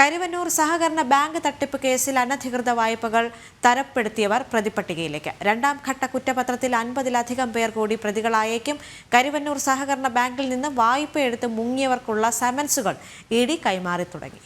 കരുവന്നൂർ സഹകരണ ബാങ്ക് തട്ടിപ്പ് കേസിൽ അനധികൃത വായ്പകൾ തരപ്പെടുത്തിയവർ പ്രതിപട്ടികയിലേക്ക്. രണ്ടാം ഘട്ട കുറ്റപത്രത്തിൽ 50-ലധികം പേർ കൂടി പ്രതികളായേക്കും. കരുവന്നൂർ സഹകരണ ബാങ്കിൽ നിന്ന് വായ്പയെടുത്ത് മുങ്ങിയവർക്കുള്ള സമൻസുകൾ ഇഡി കൈമാറി തുടങ്ങി.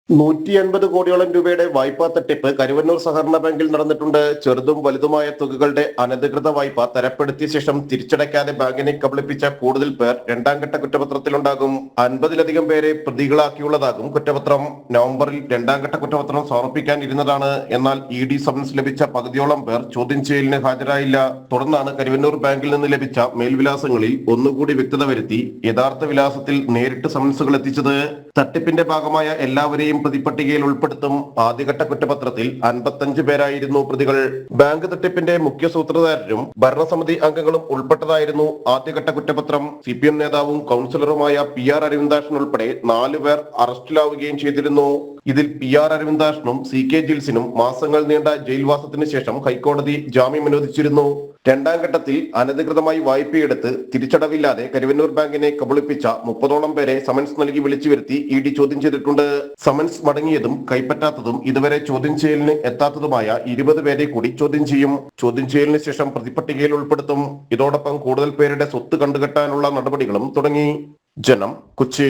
150 കോടിയോളം രൂപയുടെ വായ്പാ തട്ടിപ്പ് കരുവന്നൂർ സഹകരണ ബാങ്കിൽ നടന്നിട്ടുണ്ട്. ചെറുതും വലുതുമായ തുകകളുടെ അനധികൃത വായ്പ തരപ്പെടുത്തിയ ശേഷം തിരിച്ചടയ്ക്കാതെ ബാങ്കിനെ കബളിപ്പിച്ച കൂടുതൽ പേർ രണ്ടാം ഘട്ട കുറ്റപത്രത്തിലുണ്ടാകും. 50-ലധികം പേരെ പ്രതികളാക്കിയുള്ളതാകും കുറ്റപത്രം. നവംബറിൽ രണ്ടാം ഘട്ട കുറ്റപത്രം സമർപ്പിക്കാനിരുന്നതാണ്. എന്നാൽ ഇഡി സമൻസ് ലഭിച്ച പകുതിയോളം പേർ ചോദ്യം ചെയ്യലിന് ഹാജരായില്ല. തുടർന്നാണ് കരുവന്നൂർ ബാങ്കിൽ നിന്ന് ലഭിച്ച മേൽവിലാസങ്ങളിൽ ഒന്നുകൂടി വ്യക്തത വരുത്തി യഥാർത്ഥ വിലാസത്തിൽ നേരിട്ട് സമൻസുകൾ എത്തിച്ചത്. തട്ടിപ്പിന്റെ ഭാഗമായ എല്ലാവരെയും പ്രതിപട്ടികയിൽ ഉൾപ്പെടുത്തും. ആദ്യഘട്ട കുറ്റപത്രത്തിൽ 55 പേരായിരുന്നു പ്രതികൾ. ബാങ്ക് തട്ടിപ്പിന്റെ മുഖ്യ സൂത്രധാരരും ഭരണസമിതി അംഗങ്ങളും ഉൾപ്പെട്ടതായിരുന്നു ആദ്യഘട്ട കുറ്റപത്രം. CPM നേതാവും കൗൺസിലറുമായ PR അരവിന്ദാക്ഷൻ ഉൾപ്പെടെ 4 പേർ അറസ്റ്റിലാവുകയും ചെയ്തിരുന്നു. ഇതിൽ PR അരവിന്ദാക്ഷനും CK ജിൽസിനും മാസങ്ങൾ നീണ്ട ജയിൽവാസത്തിന് ശേഷം ഹൈക്കോടതി ജാമ്യം അനുവദിച്ചിരുന്നു. രണ്ടാം ഘട്ടത്തിൽ അനധികൃതമായി വായ്പയെടുത്ത് തിരിച്ചടവില്ലാതെ കരുവന്നൂർ ബാങ്കിനെ കബളിപ്പിച്ച 30ഓളം പേരെ സമൻസ് നൽകി വിളിച്ചു വരുത്തി ഇഡി ചോദ്യം ചെയ്തിട്ടുണ്ട്. സമൻസ് മടങ്ങിയതും കൈപ്പറ്റാത്തതും ഇതുവരെ ചോദ്യം ചെയ്യലിന് എത്താത്തതുമായ 20 പേരെ കൂടി ചോദ്യം ചെയ്യും. ചോദ്യം ചെയ്യലിന് ശേഷം പ്രതിപട്ടികയിൽ ഉൾപ്പെടുത്തും. ഇതോടൊപ്പം കൂടുതൽ പേരുടെ സ്വത്ത് കണ്ടുകെട്ടാനുള്ള നടപടികളും തുടങ്ങി. ജനം, കൊച്ചി.